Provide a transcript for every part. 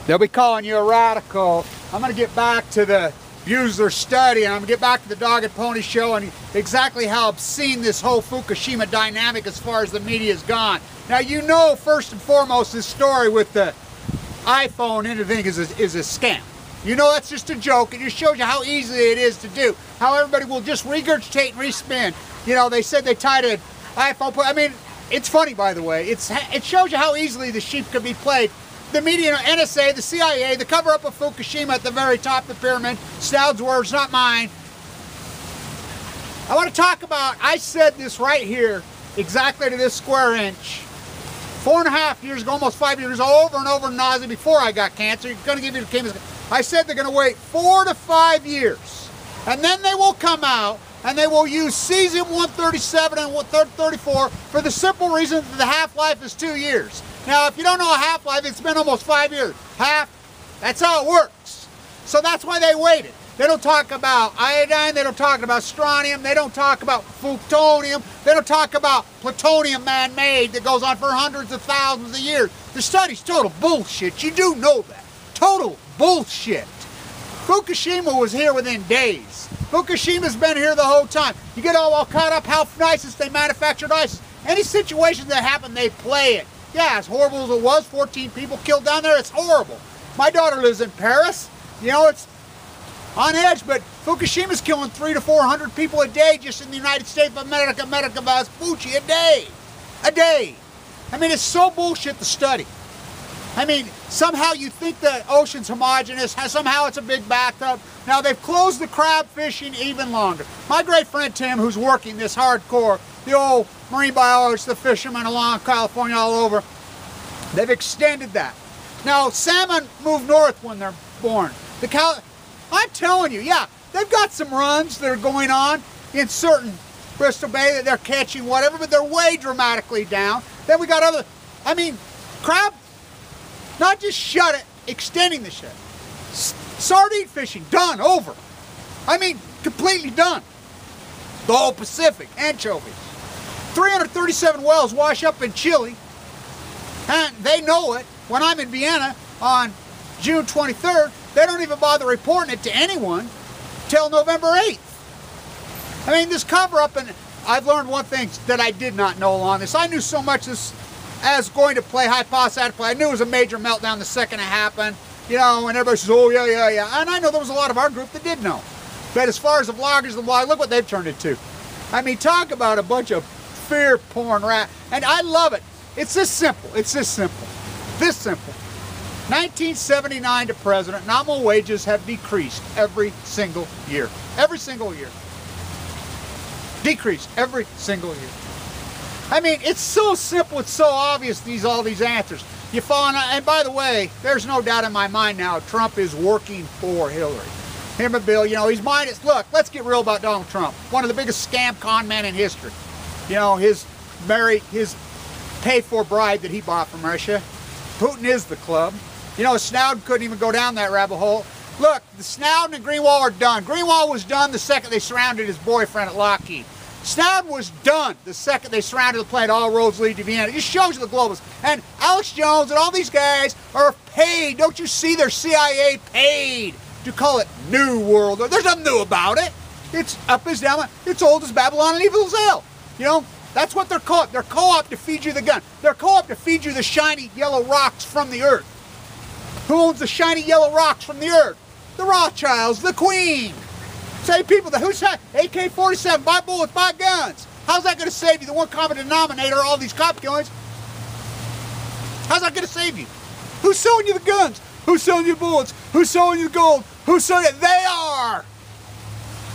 They'll be calling you a radical. I'm going to get back to the Bueller study, and I'm going to get back to the Dog and Pony show and exactly how obscene this whole Fukushima dynamic as far as the media has gone. Now, you know, first and foremost, this story with the iPhone and everything is a scam. You know that's just a joke. It just shows you how easy it is to do. How everybody will just regurgitate and respin. You know, they said they tied an iPhone. I mean, it's funny, by the way. It shows you how easily the sheep can be played. The media, NSA, the CIA, the cover-up of Fukushima at the very top of the pyramid. Snoud's words, not mine. I want to talk about, I said this right here, exactly to this square inch. 4.5 years ago, almost 5 years, over and over nauseam before I got cancer. You're going to give you the chemistry. I said they're going to wait 4 to 5 years. And then they will come out and they will use cesium-137 and 134 for the simple reason that the half-life is 2 years. Now, if you don't know a half-life, it's been almost 5 years. That's how it works. So that's why they waited. They don't talk about iodine, they don't talk about strontium, they don't talk about plutonium, they don't talk about plutonium man-made that goes on for hundreds of thousands of years. The study's total bullshit. You do know that. Total bullshit. Fukushima was here within days. Fukushima's been here the whole time. You get all caught up how nice it's they manufactured ice. Any situation that happened, they play it. Yeah, as horrible as it was, 14 people killed down there, it's horrible. My daughter lives in Paris. You know, it's on edge, but Fukushima's killing 300 to 400 people a day just in the United States of America, Fuji, a day. A day. I mean, it's so bullshit, the study. I mean, somehow you think the ocean's homogeneous, somehow it's a big bathtub. Now, they've closed the crab fishing even longer. My great friend Tim, who's working this hardcore, the old marine biologist, the fishermen along California all over, they've extended that. Now, salmon move north when they're born. I'm telling you, yeah, they've got some runs that are going on in certain Bristol Bay that they're catching whatever, but they're way dramatically down. Then we got other, I mean, crab, not just shut it, extending the shut. Sardine fishing, done, over. I mean, completely done. The whole Pacific, anchovies. 337 wells wash up in Chile, and they know it. When I'm in Vienna on June 23rd, they don't even bother reporting it to anyone till November 8th. I mean, this cover-up, and I've learned one thing that I did not know along this. I knew so much as going to play, hypothesize play. I knew it was a major meltdown the second it happened, you know, and everybody says, oh, yeah, yeah, yeah. And I know there was a lot of our group that did know. But as far as the vloggers, look what they've turned into. I mean, talk about a bunch of fear porn rat. And I love it. It's this simple. It's this simple. This simple. 1979 to present, nominal wages have decreased every single year. Every single year. Decreased every single year. I mean, it's so simple, it's so obvious, all these answers. You fall on, and by the way, there's no doubt in my mind now, Trump is working for Hillary. Him and Bill, you know, he's minus. Look, let's get real about Donald Trump. One of the biggest scam con men in history. You know, his paid-for bride that he bought from Russia. Putin is the club. You know, Snowden couldn't even go down that rabbit hole. Look, the Snowden and Greenwald are done. Greenwald was done the second they surrounded his boyfriend at Lockheed. Snowden was done the second they surrounded the plane. All roads lead to Vienna. It just shows you the globals. And Alex Jones and all these guys are paid. Don't you see they're CIA paid to call it New World? There's nothing new about it. It's up as down. It's old as Babylon and evil as hell. You know, that's what they're co-op. They're co-op to feed you the gun. They're co-op to feed you the shiny yellow rocks from the earth. Who owns the shiny yellow rocks from the earth? The Rothschilds, the Queen. Same people that who's AK-47, buy bullets, buy guns. How's that going to save you? The one common denominator, all these cop killings. How's that going to save you? Who's selling you the guns? Who's selling you the bullets? Who's selling you the gold? Who's selling it? They are.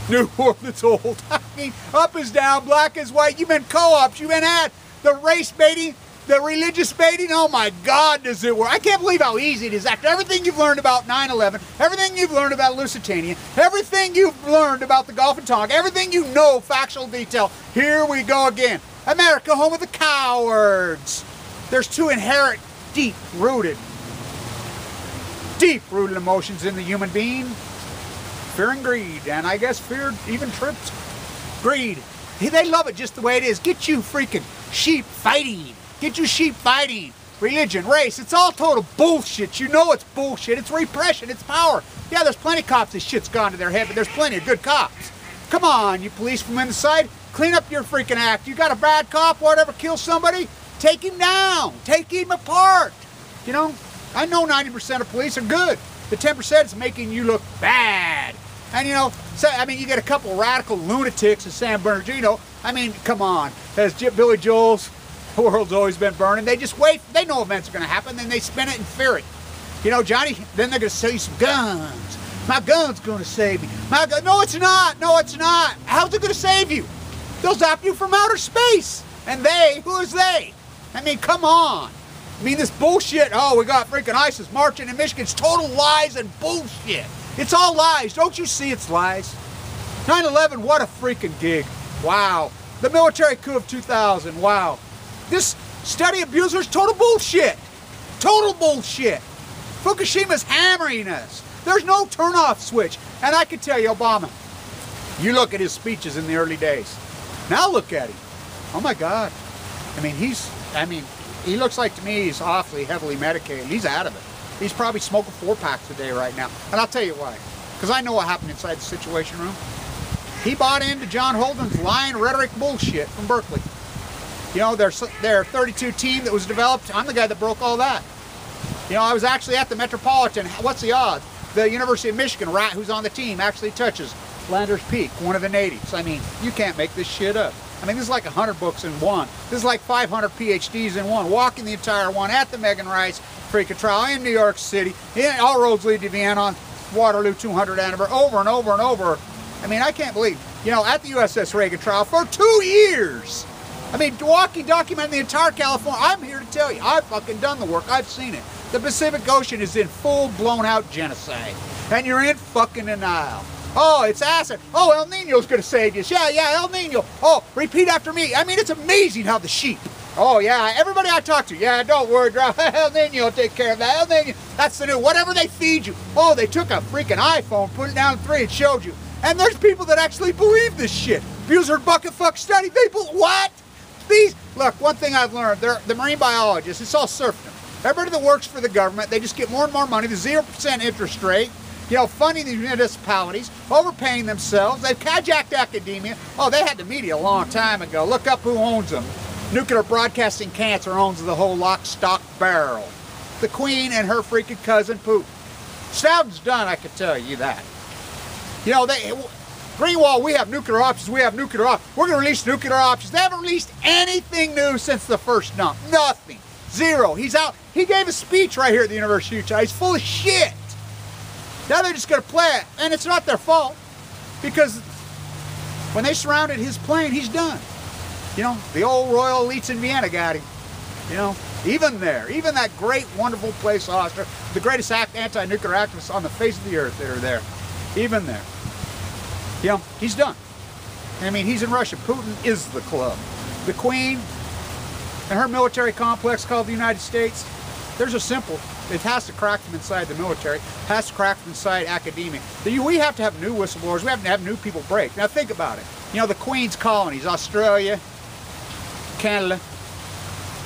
New world that's old. I mean, up is down, black is white. You've been co-ops. You've been at the race baiting, the religious baiting. Oh my God, does it work? I can't believe how easy it is. After everything you've learned about 9/11, everything you've learned about Lusitania, everything you've learned about the Gulf of Tonkin, everything you know, factual detail, here we go again. America, home of the cowards. There's two inherent, deep-rooted emotions in the human being. Fear and greed, and I guess fear even trips greed. They love it just the way it is. Get you freaking sheep fighting. Get you sheep fighting. religion, race. It's all total bullshit. You know it's bullshit. It's repression. It's power. Yeah, there's plenty of cops this shit's gone to their head, but there's plenty of good cops. Come on, you police from inside. Clean up your freaking act. You got a bad cop, whatever, kill somebody, take him down. Take him apart. You know, I know 90% of police are good. The 10% is making you look bad. And you know, so, I mean, you get a couple radical lunatics in San Bernardino. I mean, come on. As Billy Joel's The World's Always Been Burning, they just wait. They know events are going to happen, then they spin it in fury. You know, Johnny, then they're going to sell you some guns. My gun's going to save me. My gun. No, it's not. No, it's not. How's it going to save you? They'll zap you from outer space. And they, who is they? I mean, come on. I mean, this bullshit, oh, we got freaking ISIS marching in Michigan. It's total lies and bullshit. It's all lies. Don't you see it's lies? 9/11, what a freaking gig. Wow. The military coup of 2000, wow. This study abusers, total bullshit. Total bullshit. Fukushima's hammering us. There's no turn-off switch. And I can tell you, Obama, you look at his speeches in the early days. Now look at him. Oh my God. I mean, he looks like to me he's awfully heavily medicated. He's out of it. He's probably smoking 4 packs a day right now. And I'll tell you why. Because I know what happened inside the Situation Room. He bought into John Holden's lying rhetoric bullshit from Berkeley. You know, their 32 team that was developed, I'm the guy that broke all that. You know, I was actually at the Metropolitan. What's the odds? The University of Michigan rat who's on the team actually touches Landers Peak, one of the natives. I mean, you can't make this shit up. I mean, this is like 100 books in one. This is like 500 PhDs in one. Walking the entire one at the Megan Rice freaking trial in New York City. All roads lead to Vienna on Waterloo 200 anniversary, over and over and over. I mean, I can't believe, you know, at the USS Reagan trial for 2 years. I mean, walking, documenting the entire California. I'm here to tell you, I've fucking done the work. I've seen it. The Pacific Ocean is in full blown out genocide. And you're in fucking denial. Oh, it's acid. Oh, El Nino's gonna save you. Yeah, El Nino. Oh, repeat after me. I mean, it's amazing how the sheep. Oh, yeah, everybody I talk to, yeah, don't worry, El Nino will take care of that. El Nino, that's the new, whatever they feed you. Oh, they took a freaking iPhone, put it down in 3 and showed you. And there's people that actually believe this shit. Buser bucket fuck study, what? These, look, one thing I've learned, the marine biologists, it's all serfdom. Everybody that works for the government, they just get more and more money, the 0% interest rate, you know, funding these municipalities, overpaying themselves. They've hijacked academia. Oh, they had the media a long time ago. Look up who owns them. Nuclear Broadcasting Cancer owns the whole lock, stock, barrel. The Queen and her freaking cousin Putin. Snowden's done, I can tell you that. You know, Greenwald, we have nuclear options, we have nuclear options. We're going to release nuclear options. They haven't released anything new since the first dump. Nothing. Zero. He's out. He gave a speech right here at the University of Utah. He's full of shit. Now they're just going to play it. And it's not their fault. Because when they surrounded his plane, he's done. You know, the old royal elites in Vienna got him. You know, even there. Even that great, wonderful place, Austria. The greatest anti-nuclear activists on the face of the earth that are there. Even there. You know, he's done. I mean, he's in Russia. Putin is the club. The Queen and her military complex called the United States, there's a simple, it has to crack them inside the military, it has to crack them inside academia. We have to have new whistleblowers, we have to have new people break. Now think about it. You know, the Queen's colonies, Australia, Canada,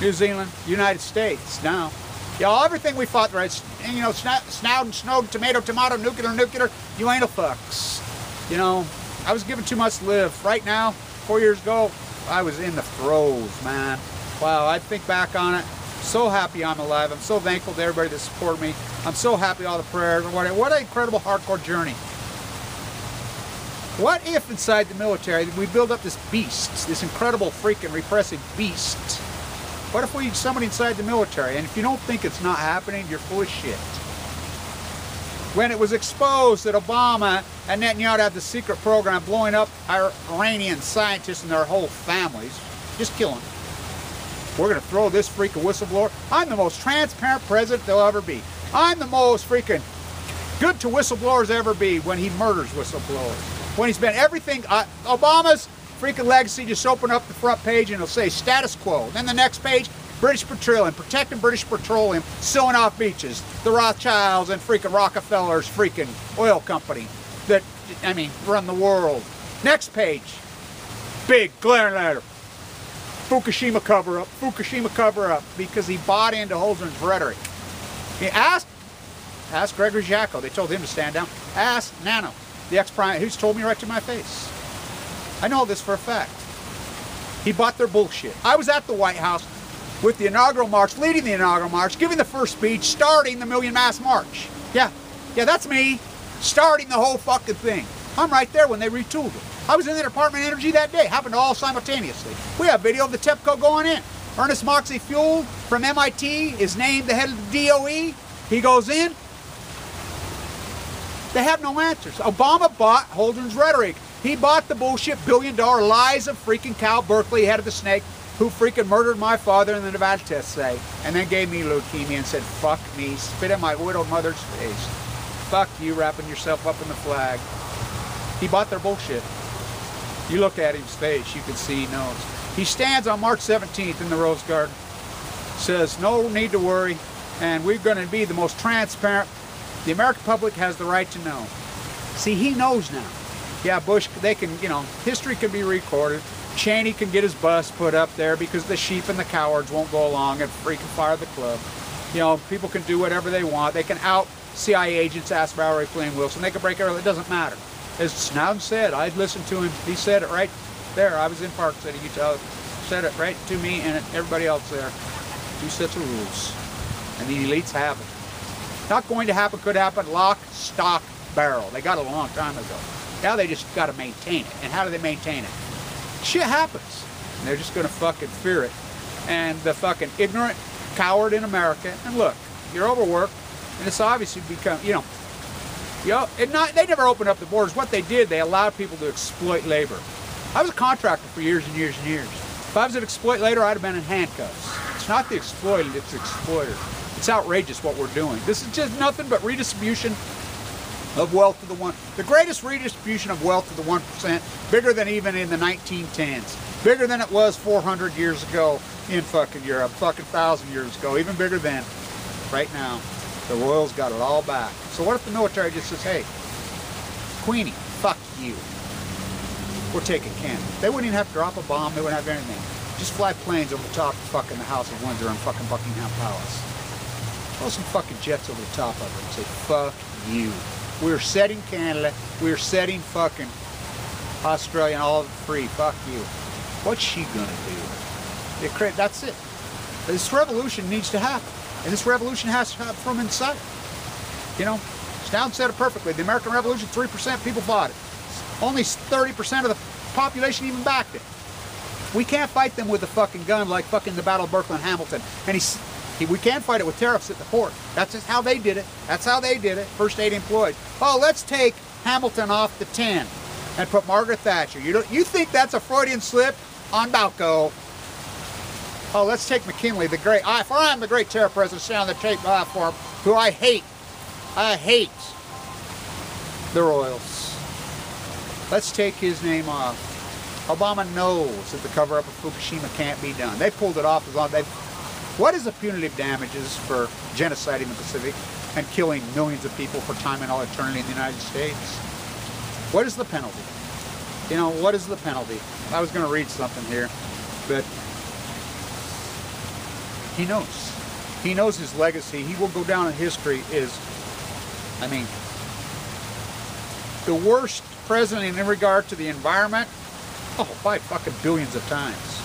New Zealand, United States now. You know, everything we fought, right, and you know, Snowden, tomato, nuclear, you ain't a fucks. You know, I was given 2 months to live. Right now, 4 years ago, I was in the throes, man. Wow, I think back on it, so happy I'm alive. I'm so thankful to everybody that supported me. I'm so happy all the prayers. What an incredible hardcore journey. What if inside the military we build up this beast, this incredible freaking repressive beast? What if somebody inside the military, and if you don't think it's not happening, you're full of shit. When it was exposed that Obama and Netanyahu had the secret program blowing up our Iranian scientists and their whole families, just kill them. We're going to throw this freaking whistleblower. I'm the most transparent president there'll ever be. I'm the most freaking good to whistleblowers ever be when he murders whistleblowers. When he's been everything, Obama's freaking legacy, just open up the front page and it'll say status quo. Then the next page, British Petroleum, protecting British Petroleum, sewing off beaches. The Rothschilds and freaking Rockefeller's freaking oil company that, I mean, run the world. Next page, big glaring letter. Fukushima cover-up, Fukushima cover-up, because he bought into Holdren's rhetoric. He asked Gregory Jacko, they told him to stand down. Ask Nano, the ex-prime, who's told me right to my face. I know this for a fact. He bought their bullshit. I was at the White House with the inaugural march, leading the inaugural march, giving the first speech, starting the Million Mass March. Yeah, that's me, starting the whole fucking thing. I'm right there when they retooled it. I was in the Department of Energy that day. Happened all simultaneously. We have video of the TEPCO going in. Ernest Moxley Fuel from MIT is named the head of the DOE. He goes in. They have no answers. Obama bought Holdren's rhetoric. He bought the bullshit billion-dollar lies of freaking Cal Berkeley, head of the snake, who freaking murdered my father in the Nevada test site, and then gave me leukemia and said, fuck me, spit in my widowed mother's face. Fuck you, wrapping yourself up in the flag. He bought their bullshit. You look at his face, you can see he knows. He stands on March 17th in the Rose Garden, says, no need to worry, and we're going to be the most transparent. The American public has the right to know. See, he knows now. Yeah, Bush, they can, you know, history can be recorded. Cheney can get his bust put up there because the sheep and the cowards won't go along and freaking fire the club. You know, people can do whatever they want. They can out CIA agents, ask Valerie Flynn Wilson. They can break everything. It doesn't matter. As Snowden said, I listened to him. He said it right there. I was in Park City, Utah. Said it right to me and everybody else there. 2 sets of rules. And the elites have it. Not going to happen, could happen. Lock, stock, barrel. They got it a long time ago. Now they just got to maintain it. And how do they maintain it? Shit happens. And they're just going to fucking fear it. And the fucking ignorant coward in America. And look, you're overworked. And it's obviously become, you know, they never opened up the borders. What they did, they allowed people to exploit labor. I was a contractor for years and years and years. If I was an exploitator, I'd have been in handcuffs. It's not the exploited, it's the exploiter. It's outrageous what we're doing. This is just nothing but redistribution of wealth to the one. The greatest redistribution of wealth to the 1%, bigger than even in the 1910s. Bigger than it was 400 years ago in fucking Europe, fucking 1,000 years ago, even bigger than right now. The royals got it all back. So what if the military just says, hey, Queenie, fuck you. We're taking Canada. They wouldn't even have to drop a bomb. They wouldn't have anything. Just fly planes over the top of fucking the House of Windsor and fucking Buckingham Palace. Throw some fucking jets over the top of it and say, fuck you. We're setting Canada. We're setting fucking Australia and all of it free. Fuck you. What's she gonna do? That's it. This revolution needs to happen. And this revolution has to happen from inside. You know, Snowden said it perfectly. The American Revolution, 3% people fought it. Only 30% of the population even backed it. We can't fight them with a fucking gun like fucking the Battle of Berkeley and Hamilton. And we can't fight it with tariffs at the port. That's just how they did it. That's how they did it. First aid employed. Oh, let's take Hamilton off the 10 and put Margaret Thatcher. You think that's a Freudian slip? On Balco. Oh, let's take McKinley, the great. For I'm the great terror president, stand on the tape for him, who I hate. I hate the royals. Let's take his name off. Obama knows that the cover-up of Fukushima can't be done. They pulled it off as long. What is the punitive damages for genocide in the Pacific and killing millions of people for time and all eternity in the United States? What is the penalty? You know, what is the penalty? I was going to read something here, but he knows. He knows his legacy. He will go down in history as, I mean, the worst president in regard to the environment. Oh, by fucking billions of times.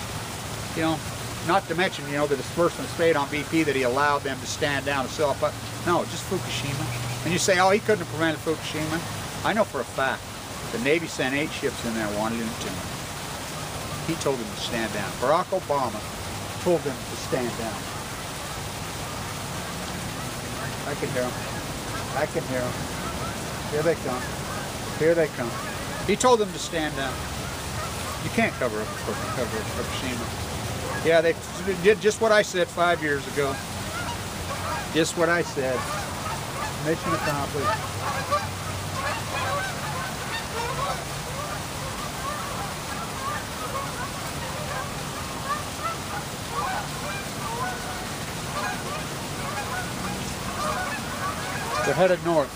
You know, not to mention, you know, the disbursements paid on BP that he allowed them to stand down and sell up. No, just Fukushima. And you say, oh, he couldn't have prevented Fukushima. I know for a fact the Navy sent 8 ships in there and wanted him to. He told them to stand down. Barack Obama told them to stand down. I can hear them. I can hear them. Here they come. Here they come. He told them to stand down. You can't cover up Fukushima. Yeah, they did just what I said 5 years ago. Just what I said. Mission accomplished. They're headed north.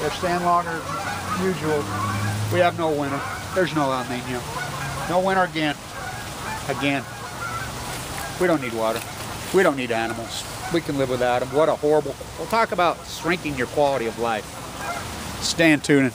They're staying longer than usual. We have no winter. There's no El Nino. No winter again. Again. We don't need water. We don't need animals. We can live without them. What a horrible... We'll talk about shrinking your quality of life. Stay tuned.